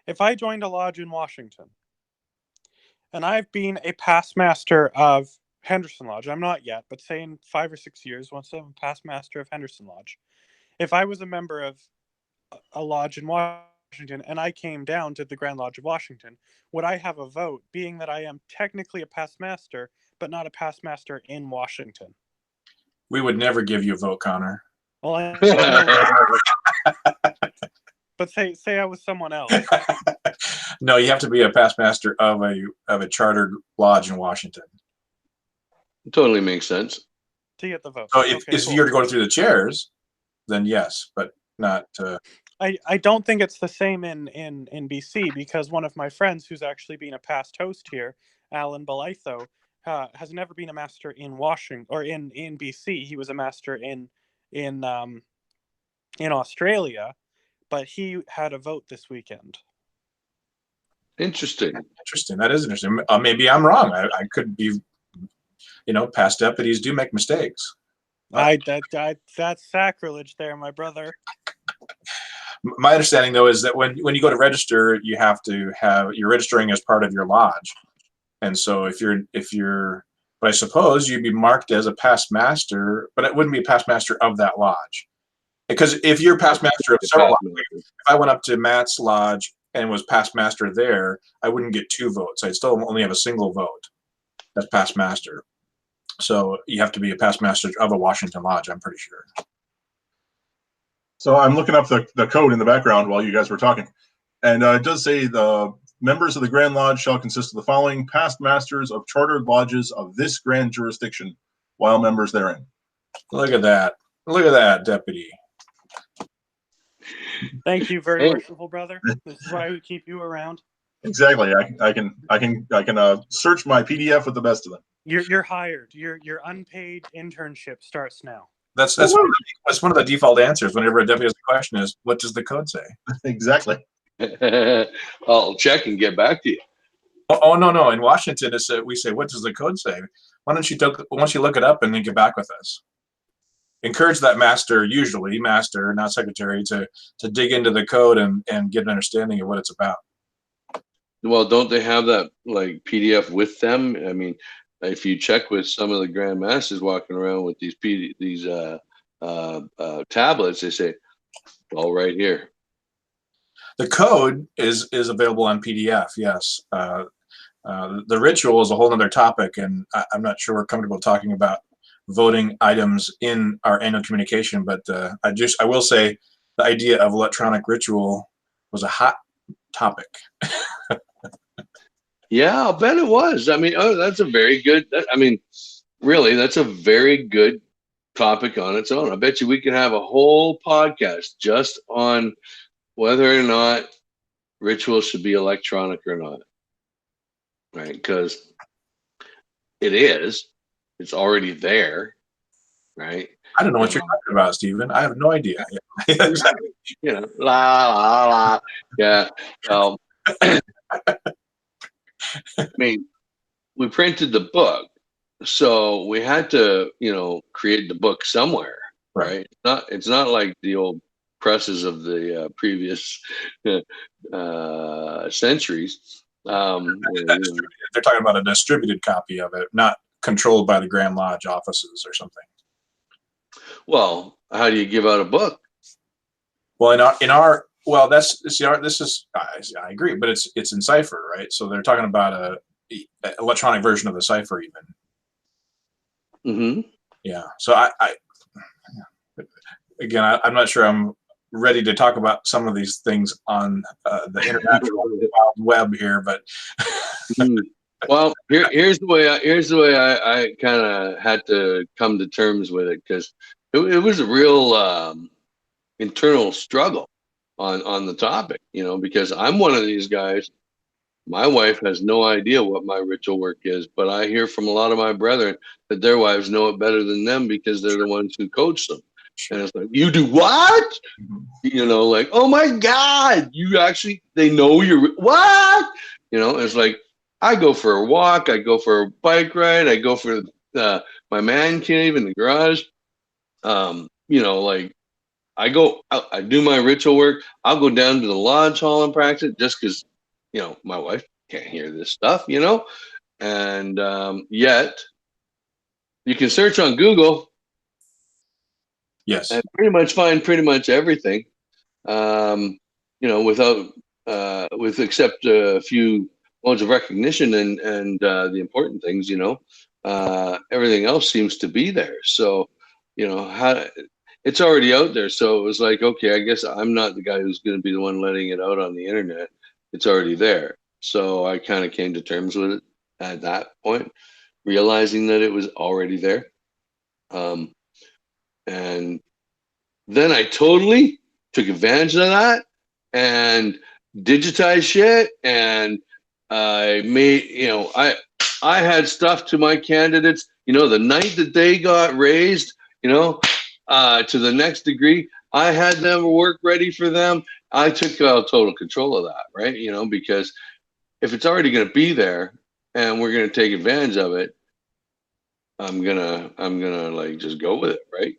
If I joined a lodge in Washington, and I've been a past master of Henderson Lodge, I'm not yet, but say in 5 or 6 years, once I'm a past master of Henderson Lodge, if I was a member of a lodge in Washington and I came down to the Grand Lodge of Washington, would I have a vote, being that I am technically a past master, but not a past master in Washington? We would never give you a vote, Connor. Well, but say I was someone else. No, you have to be a past master of a chartered lodge in Washington. Totally makes sense. To get the vote. So if you were to go through the chairs, then yes, but not. I don't think it's the same in BC, because one of my friends who's actually been a past host here, Alan Belitho, has never been a master in Washington or in BC. He was a master in Australia, but he had a vote this weekend. Interesting. That is interesting. Maybe I'm wrong. I could be. Past deputies do make mistakes. That's sacrilege there, my brother. My understanding, though, is that when you go to register, you have to you're registering as part of your lodge, and so if you're, but I suppose you'd be marked as a past master, but it wouldn't be a past master of that lodge, because if you're past master of several lodges, if I went up to Matt's lodge and was past master there, I wouldn't get 2 votes. I'd still only have a single vote as past master. So you have to be a past master of a Washington lodge, I'm pretty sure. So I'm looking up the code in the background while you guys were talking. And it does say the members of the Grand Lodge shall consist of the following past masters of chartered lodges of this grand jurisdiction, while members therein. Look at that. Look at that, Deputy. Thank you, very Hey. worshipful brother. This is why we keep you around. Exactly. I can search my PDF with the best of them. You're hired. Your unpaid internship starts now. That's one of the default answers whenever a deputy has a question is, what does the code say? Exactly. I'll check and get back to you. Oh no. In Washington, we say, what does the code say? Why don't you once you look it up and then get back with us? Encourage that master, usually master, not secretary, to dig into the code and get an understanding of what it's about. Well, don't they have that like PDF with them? I mean, if you check with some of the Grand Masters walking around with these tablets, they say, all right here. The code is available on PDF, yes. The ritual is a whole other topic, and I'm not sure we're comfortable talking about voting items in our annual communication, but I will say the idea of electronic ritual was a hot topic. Yeah, I'll bet it was. I mean, that's a very good, really, that's a very good topic on its own. I bet you we could have a whole podcast just on whether or not rituals should be electronic or not. Right? Because it's already there. Right? I don't know what you're talking about, Stephen. I have no idea. You know, la, la, la. Yeah. I mean, we printed the book, so we had to, create the book somewhere, right? It's not like the old presses of the previous centuries. They're talking about a distributed copy of it, not controlled by the Grand Lodge offices or something. Well, how do you give out a book? Well, I agree, but it's in cipher, right? So they're talking about a electronic version of the cipher, even. Mm-hmm. Yeah. So I'm not sure I'm ready to talk about some of these things on the international wild web here, but. Well, here's the way I kind of had to come to terms with it, because it was a real internal struggle on the topic, because I'm one of these guys. My wife has no idea what my ritual work is, but I hear from a lot of my brethren that their wives know it better than them because they're the ones who coach them. And it's like, you do what? Like, oh my God, they know you're what? It's like, I go for a walk, I go for a bike ride, I go for my man cave in the garage. Like, I go out, I do my ritual work. I'll go down to the lodge hall and practice just because, my wife can't hear this stuff, and yet you can search on Google. Yes. And pretty much find pretty much everything, with except a few modes of recognition and the important things, everything else seems to be there. So, it's already out there. So it was like, okay, I guess I'm not the guy who's going to be the one letting it out on the internet. It's already there. So I kind of came to terms with it at that point, realizing that it was already there. And then I totally took advantage of that and digitized shit. And I made, I had stuff to my candidates, the night that they got raised, to the next degree, I had them work ready for them. I took total control of that, right? Because if it's already going to be there and we're going to take advantage of it, I'm gonna like just go with it, right?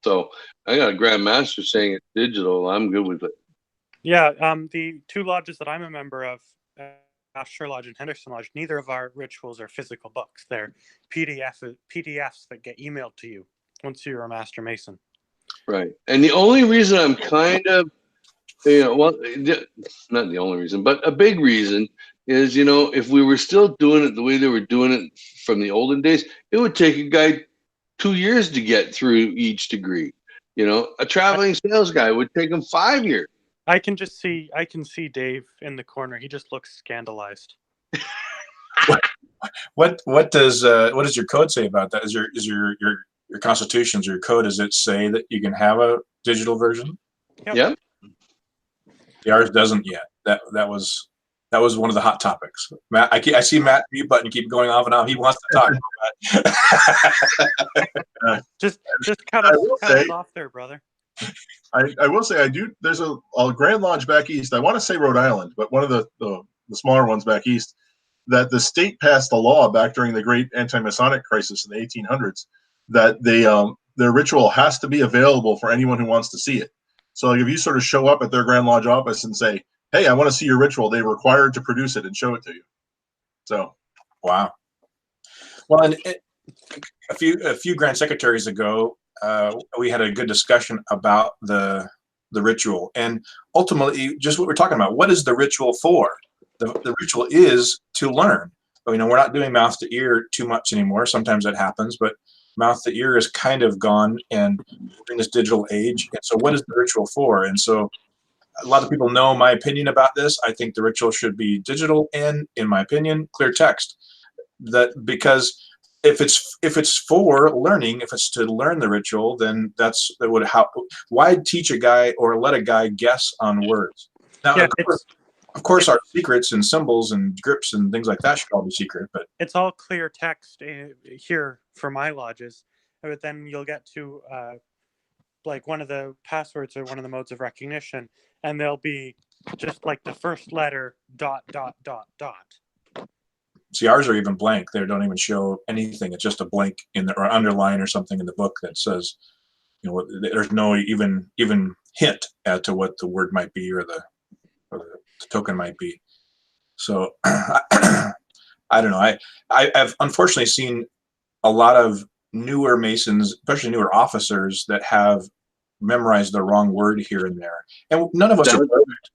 So I got a Grand Master saying it's digital. I'm good with it. Yeah, the two lodges that I'm a member of, Asher Lodge and Henderson Lodge, neither of our rituals are physical books. They're PDFs that get emailed to you once you're a Master Mason. Right. And the only reason I'm kind of, not the only reason, but a big reason is, if we were still doing it the way they were doing it from the olden days, it would take a guy 2 years to get through each degree. A traveling sales guy would take him 5 years. I can see Dave in the corner. He just looks scandalized. What does your code say about that? Is your constitutions, your code, does it say that you can have a digital version? Yep. Yeah. Ours doesn't yet. That was one of the hot topics. Matt, I see Matt mute button keep going off and on. He wants to talk about that. Just cut us off there, brother. I will say I do. There's a Grand Lodge back east. I want to say Rhode Island, but one of the smaller ones back east, that the state passed a law back during the great anti-Masonic crisis in the 1800s that their ritual has to be available for anyone who wants to see it. So like if you sort of show up at their Grand Lodge office and say, "Hey, I want to see your ritual," they're required to produce it and show it to you. So, wow. Well, and a few Grand Secretaries ago, we had a good discussion about the ritual, and ultimately, just what we're talking about. What is the ritual for? The ritual is to learn. We're not doing mouth to ear too much anymore. Sometimes that happens, but mouth to ear is kind of gone, and we're in this digital age. And so, what is the ritual for? And so, a lot of people know my opinion about this. I think the ritual should be digital and, in my opinion, clear text. Because if it's for learning, if it's to learn the ritual, then why teach a guy or let a guy guess on words? Now, Yeah, of course, our secrets and symbols and grips and things like that should all be secret. But it's all clear text here for my lodges. But then you'll get to like one of the passwords or one of the modes of recognition, and they'll be just like the first letter ... See, ours are even blank. They don't even show anything. It's just a blank or underline or something in the book that says, there's no even hint as to what the word might be or the token might be. So I don't know. I've unfortunately seen a lot of newer Masons, especially newer officers, that have memorized the wrong word here and there. And none of us are perfect.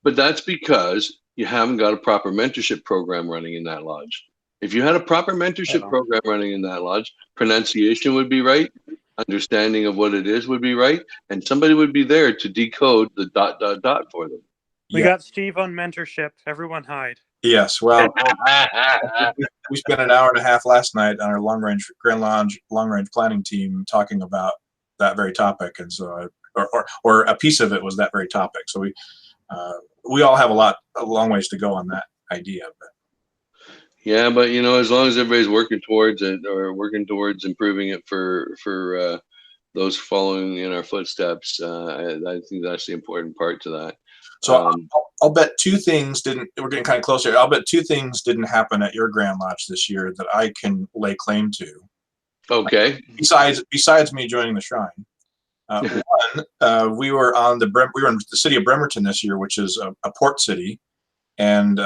But that's because you haven't got a proper mentorship program running in that lodge. If you had a proper mentorship program running in that lodge, pronunciation would be right, understanding of what it is would be right, and somebody would be there to decode the ... for them. We got Steve on mentorship. Everyone hide. Yes, well, we spent an hour and a half last night on our Grand Lodge long range planning team talking about that very topic, and so or a piece of it was that very topic. So we all have a long ways to go on that idea. But. Yeah, but as long as everybody's working towards it or working towards improving it for those following in our footsteps, I think that's the important part to that. So I'll bet two things didn't. We're getting kind of closer. I'll bet two things didn't happen at your Grand Lodge this year that I can lay claim to. Okay. Besides me joining the shrine, one, we were in the city of Bremerton this year, which is a port city, and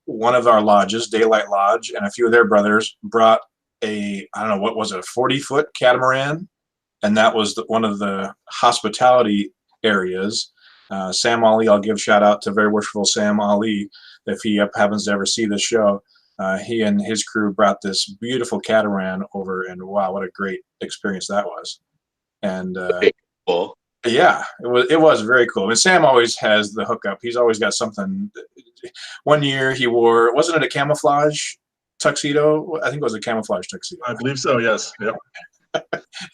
one of our lodges, Daylight Lodge, and a few of their brothers brought a 40-foot catamaran, and that was one of the hospitality areas. Sam Ali, I'll give shout out to Very Worshipful Sam Ali if he happens to ever see this show. He and his crew brought this beautiful catamaran over, and wow, what a great experience that was. And cool. Yeah, it was very cool. And Sam always has the hookup. He's always got something. One year he wore, wasn't it a camouflage tuxedo? I think it was a camouflage tuxedo. I believe so, yes. Yep.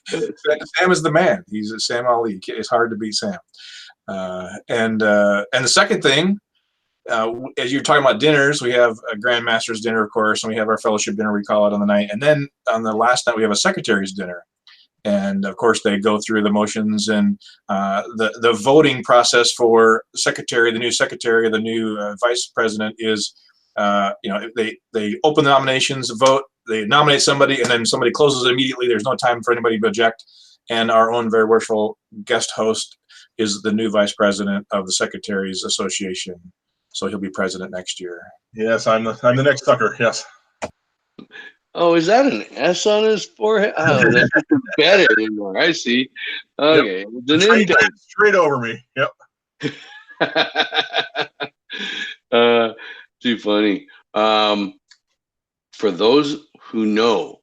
Sam is the man. He's a Sam Ali. It's hard to beat Sam. And the second thing, as you're talking about dinners, we have a Grand Master's dinner, of course, and we have our fellowship dinner, we call it, on the night. And then on the last night, we have a secretary's dinner. And of course, they go through the motions and the voting process for secretary, the new secretary, the new vice president is, they open the nominations, vote, they nominate somebody, and then somebody closes it immediately. There's no time for anybody to object. And our own very worshipful guest host is the new vice president of the Secretaries Association. So he'll be president next year. Yes, I'm the next sucker. Yes. Oh, is that an S on his forehead? Oh, that's not embedded anymore. I see. Okay. Yep. Straight over me. Yep. Too funny. For those who know,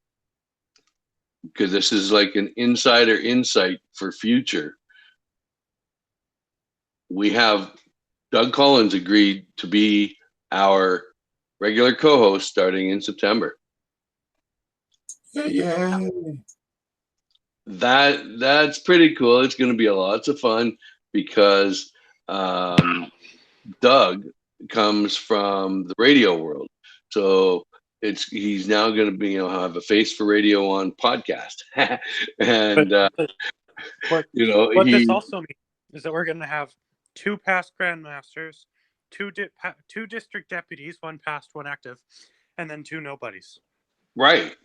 because this is like an insider insight for future, we have Doug Collins agreed to be our regular co-host starting in September. Yeah. That's pretty cool. It's going to be lots of fun because Doug comes from the radio world, so he's now going to be have a face for radio on podcast, and What this also means is that we're going to have 2 past grandmasters, 2 district deputies, 1 past, 1 active, and then 2 nobodies. Right.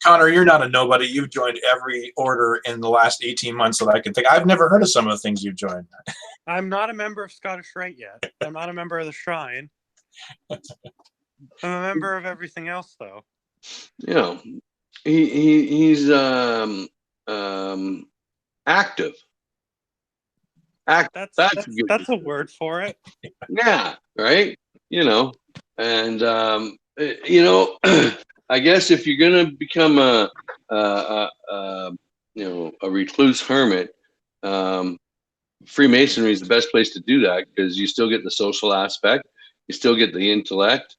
Connor, you're not a nobody. You've joined every order in the last 18 months that I can think. I've never heard of some of the things you've joined. I'm not a member of Scottish Rite yet. I'm not a member of the Shrine. I'm a member of everything else, though. He's active. That's a word for it. Yeah, right. And I guess if you're gonna become a recluse hermit, Freemasonry is the best place to do that because you still get the social aspect, you still get the intellect,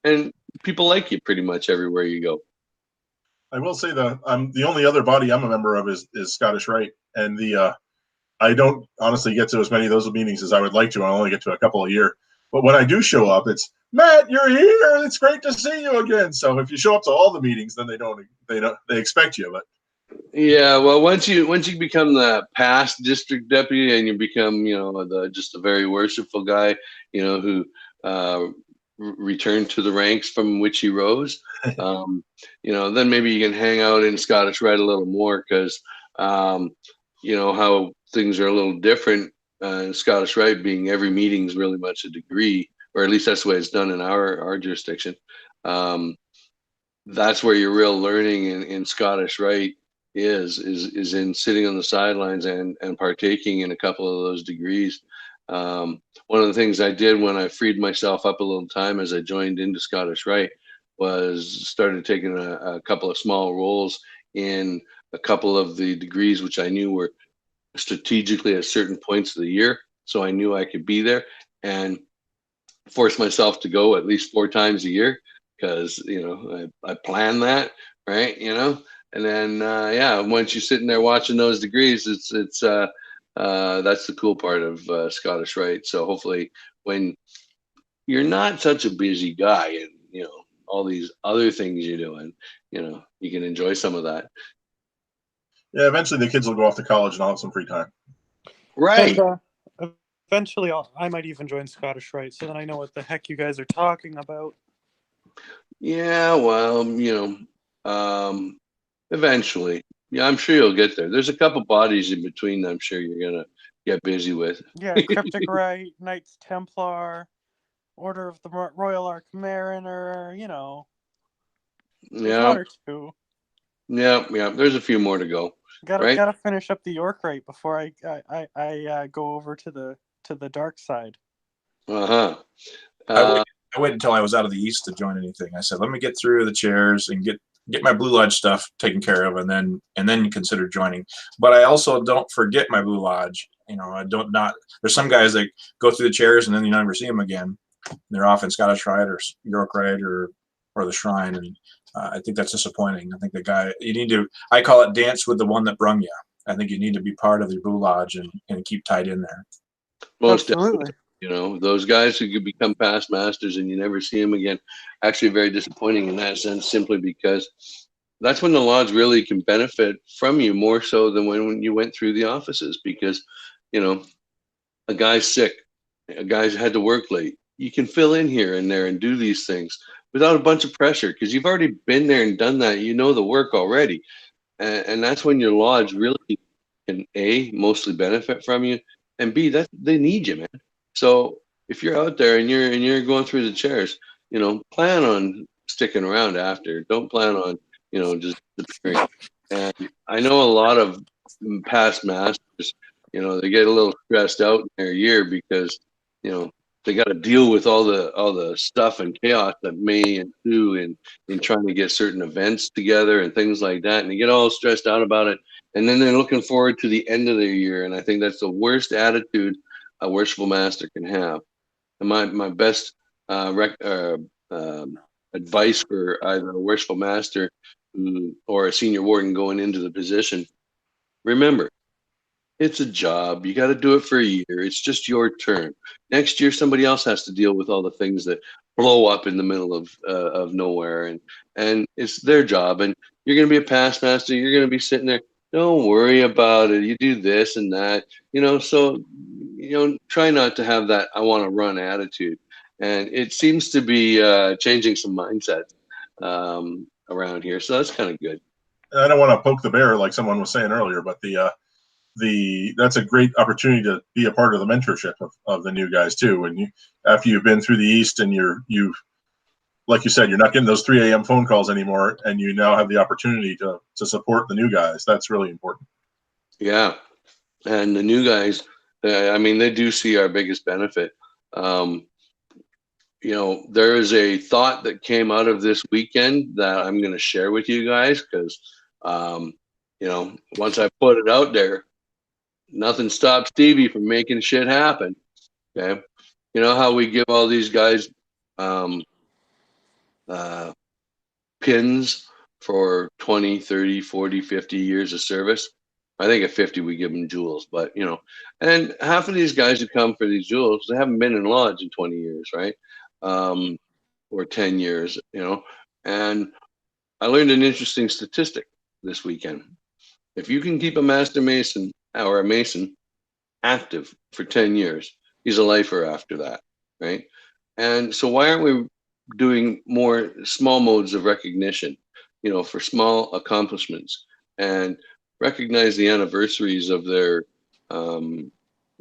and people like you pretty much everywhere you go. I will say the only other body I'm a member of is Scottish Rite, and I don't honestly get to as many of those meetings as I would like to. I only get to a couple a year, but when I do show up, it's Matt, you're here. It's great to see you again. So if you show up to all the meetings, then they expect you. But yeah, well, once you become the past district deputy and you become just a very worshipful guy, who returned to the ranks from which he rose, then maybe you can hang out in Scottish Rite a little more because how things are a little different. Scottish Rite being every meeting is really much a degree, or at least that's the way it's done in our jurisdiction. That's where your real learning in Scottish Rite is in sitting on the sidelines and partaking in a couple of those degrees. One of the things I did when I freed myself up a little time as I joined into Scottish Rite was started taking a couple of small roles in a couple of the degrees which I knew were strategically at certain points of the year, so I knew I could be there and force myself to go at least 4 times a year because I planned that, right? And then once you're sitting there watching those degrees, it's that's the cool part of Scottish Rite. So hopefully when you're not such a busy guy and all these other things you're doing, you can enjoy some of that. Yeah, eventually the kids will go off to college and I'll have some free time. Right. And, eventually I might even join Scottish Rite so that I know what the heck you guys are talking about. Yeah, well, eventually. Yeah, I'm sure you'll get there. There's a couple bodies in between I'm sure you're going to get busy with. Yeah, Cryptic Rite, Knights Templar, Order of the Royal Ark Mariner, Yeah. 1 or 2. Yeah, there's a few more to go. Gotta finish up the York Rite before I go over to the dark side. Uh-huh. I waited until I was out of the East to join anything. I said, let me get through the chairs and get my Blue Lodge stuff taken care of, and then consider joining. But I also don't forget my Blue Lodge. There's some guys that go through the chairs and then you never see them again. They're off in Scottish Rite or York Rite or the Shrine, and I think that's disappointing. I think the guy, you need to, I call it dance with the one that brung you. I think you need to be part of the Blue Lodge and keep tied in there. Most Absolutely. definitely. Those guys who could become past masters and you never see them again, actually very disappointing in that sense, simply because that's when the lodge really can benefit from you more so than when you went through the offices, because, a guy's sick, a guy's had to work late. You can fill in here and there and do these things without a bunch of pressure because you've already been there and done that. The work already. And that's when your lodge really can A, mostly benefit from you, and B, that they need you, man. So if you're out there and you're going through the chairs, plan on sticking around after. Don't plan on, just disappearing. And I know a lot of past masters, they get a little stressed out in their year because, they got to deal with all the stuff and chaos that may ensue in trying to get certain events together and things like that. And they get all stressed out about it. And then they're looking forward to the end of their year. And I think that's the worst attitude a worshipful master can have. And my best advice for either a worshipful master or a senior warden going into the position, remember, it's a job. You got to do it for a year. It's just your turn. Next year, somebody else has to deal with all the things that blow up in the middle of nowhere, and it's their job. And you're going to be a past master. You're going to be sitting there. Don't worry about it. You do this and that, So, try not to have that "I want to run" attitude. And it seems to be changing some mindsets around here. So that's kind of good. I don't want to poke the bear like someone was saying earlier, but that's a great opportunity to be a part of the mentorship of the new guys too. And after you've been through the East and you've, like you said, you're not getting those 3 a.m. phone calls anymore, and you now have the opportunity to support the new guys. That's really important. Yeah. And the new guys, they do see our biggest benefit. There is a thought that came out of this weekend that I'm going to share with you guys because, once I put it out there, nothing stops Stevie from making shit happen. Okay. You know how we give all these guys pins for 20, 30, 40, 50 years of service? I think at 50 we give them jewels, but and half of these guys who come for these jewels, they haven't been in lodge in 20 years, right? Or 10 years, and I learned an interesting statistic this weekend. If you can keep a master mason or a mason active for 10 years, he's a lifer after that, right? And so why aren't we doing more small modes of recognition, for small accomplishments, and recognize the anniversaries of their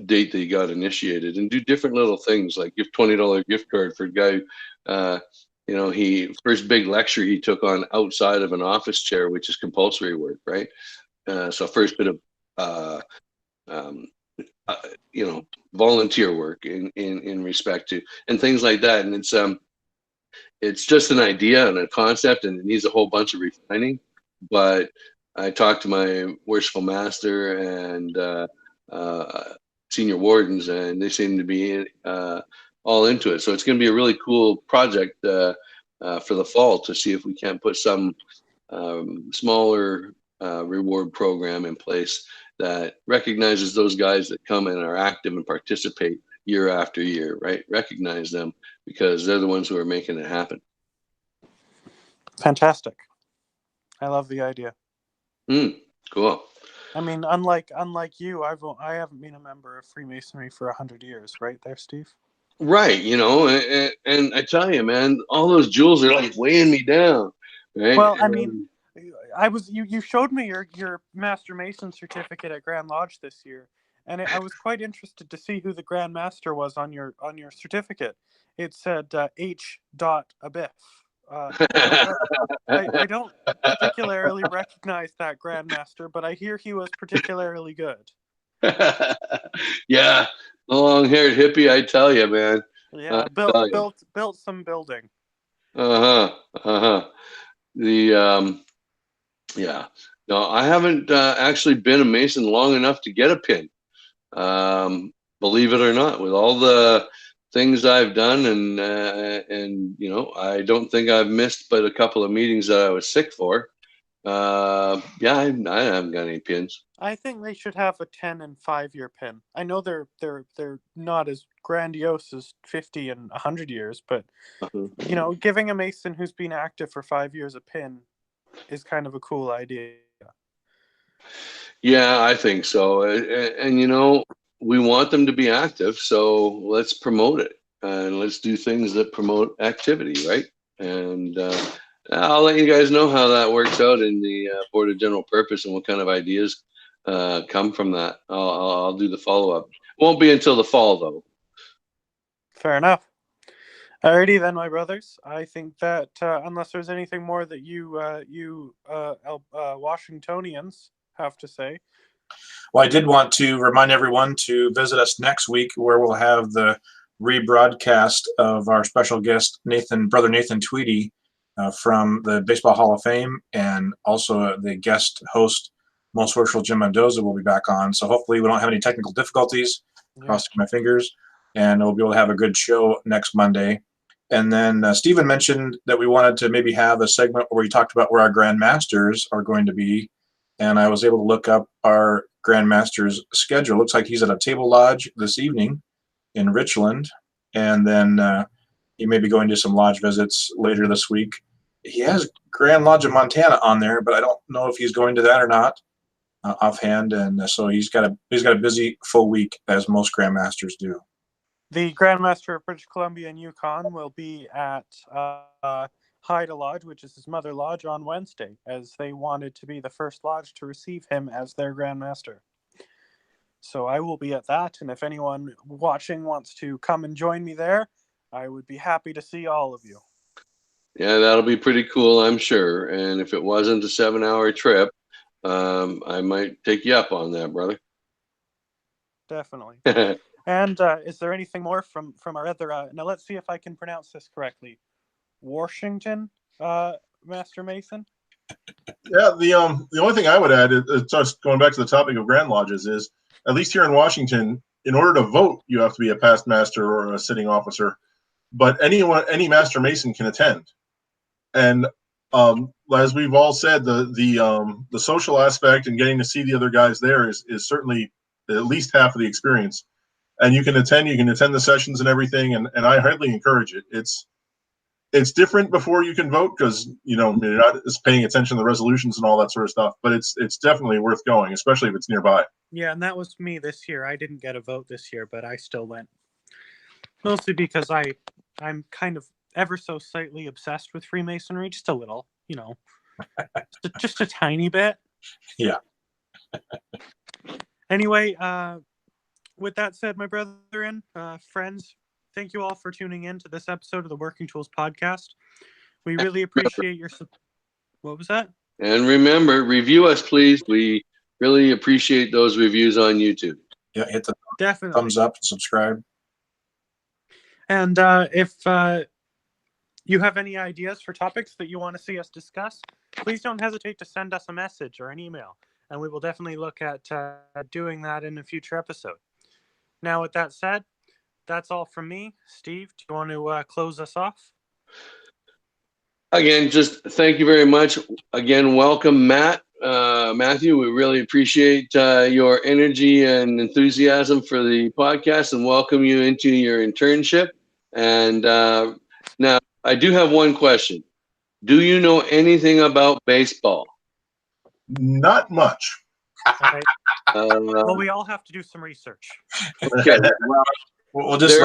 date they got initiated, and do different little things like give $20 gift card for a guy, he first big lecture he took on outside of an office chair, which is compulsory work, right? So first bit of volunteer work in respect to, and things like that. And it's just an idea and a concept, and it needs a whole bunch of refining. But I talked to my worshipful master and senior wardens, and they seem to be all into it. So it's going to be a really cool project for the fall to see if we can put some smaller reward program in place that recognizes those guys that come and are active and participate year after year, right? Recognize them because they're the ones who are making it happen. Fantastic. I love the idea. Cool. I mean, unlike you, I haven't been a member of Freemasonry for 100 years, right there, Steve? Right. And I tell you, man, all those jewels are like weighing me down. Right. Well, I mean, you showed me your Master Mason certificate at Grand Lodge this year, and I was quite interested to see who the Grand Master was on your certificate. It said H. Appel. I don't particularly recognize that Grand Master, but I hear he was particularly good. Yeah, the long-haired hippie, I tell you, man. Yeah, built some building. Yeah. No, I haven't actually been a Mason long enough to get a pin. Believe it or not, with all the things I've done, and I don't think I've missed but a couple of meetings that I was sick for. I haven't got any pins. I think they should have a 10 and 5-year pin. I know they're not as grandiose as 50 and 100 years, but giving a Mason who's been active for 5 years a pin is kind of a cool idea. Yeah, I think so. And we want them to be active, so let's promote it and let's do things that promote activity, right? And I'll let you guys know how that works out in the Board of General Purpose and what kind of ideas come from that. I'll do the follow-up. Won't be until the fall, though. Fair enough. Alrighty then, my brothers. I think that unless there's anything more that you Washingtonians have to say. Well, I did want to remind everyone to visit us next week, where we'll have the rebroadcast of our special guest, Brother Nathan Tweedie, from the Baseball Hall of Fame, and also the guest host, Most Worshipful Jim Mendoza will be back on. So hopefully we don't have any technical difficulties. Crossing my fingers. And we'll be able to have a good show next Monday. And then Stephen mentioned that we wanted to maybe have a segment where we talked about where our Grand Masters are going to be. And I was able to look up our Grand Masters schedule. Looks like he's at a table lodge this evening in Richland. And then he may be going to some lodge visits later this week. He has Grand Lodge of Montana on there, but I don't know if he's going to that or not offhand. And so he's got a busy full week, as most Grand Masters do. The Grand Master of British Columbia and Yukon will be at Haida Lodge, which is his mother lodge, on Wednesday, as they wanted to be the first lodge to receive him as their Grand Master. So I will be at that, and if anyone watching wants to come and join me there, I would be happy to see all of you. Yeah, that'll be pretty cool, I'm sure. And if it wasn't a 7-hour trip, I might take you up on that, brother. Definitely. And is there anything more from our other? Now let's see if I can pronounce this correctly. Washington, Master Mason. Yeah, the only thing I would add is just going back to the topic of Grand Lodges is, at least here in Washington, in order to vote, you have to be a past master or a sitting officer. But any Master Mason can attend. And as we've all said, the social aspect and getting to see the other guys there is certainly at least half of the experience. And you can attend the sessions and everything, and I highly encourage it. It's different before you can vote because you're not just paying attention to the resolutions and all that sort of stuff. But it's definitely worth going, especially if it's nearby. Yeah, and that was me this year. I didn't get a vote this year, but I still went. Mostly because I'm kind of ever so slightly obsessed with Freemasonry, just a little, just a tiny bit. Yeah. Anyway, with that said, my brethren, friends, thank you all for tuning in to this episode of the Working Tools Podcast. We really appreciate your support. What was that? And remember, review us, please. We really appreciate those reviews on YouTube. Yeah, hit the Definitely thumbs up and subscribe. And if you have any ideas for topics that you want to see us discuss, please don't hesitate to send us a message or an email, and we will definitely look at doing that in a future episode. Now, with that said, that's all from me. Steve, do you want to close us off? Again, just thank you very much. Again, welcome, Matthew. We really appreciate your energy and enthusiasm for the podcast and welcome you into your internship. And now, I do have one question. Do you know anything about baseball? Not much. Right. Well, we all have to do some research. Okay. Well, We'll just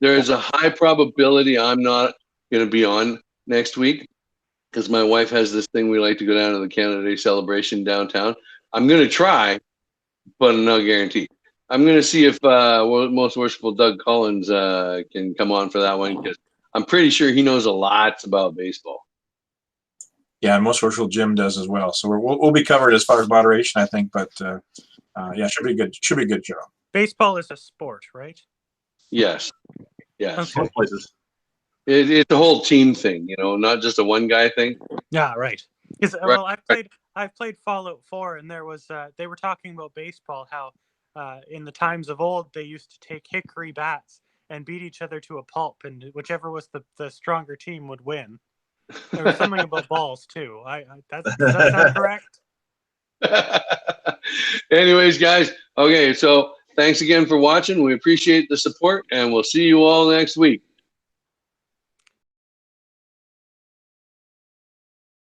there's a high probability I'm not going to be on next week because my wife has this thing. We like to go down to the Canada Day celebration downtown. I'm going to try, but no guarantee. I'm going to see if Most Worshipful Doug Collins can come on for that one because I'm pretty sure he knows a lot about baseball. Yeah, and Most Worshipful Jim does as well. So we'll be covered as far as moderation, I think. But yeah, should be good. Should be a good show. Baseball is a sport, right? Yes. Yes. Okay. Most places. It's a whole team thing, not just a one guy thing. Yeah, right. Right. Well, I've played Fallout 4, and there was they were talking about baseball, how in the times of old they used to take hickory bats and beat each other to a pulp, and whichever was the stronger team would win. There was something about balls too. Does that sound correct? Anyways, guys. Okay, so thanks again for watching. We appreciate the support, and we'll see you all next week.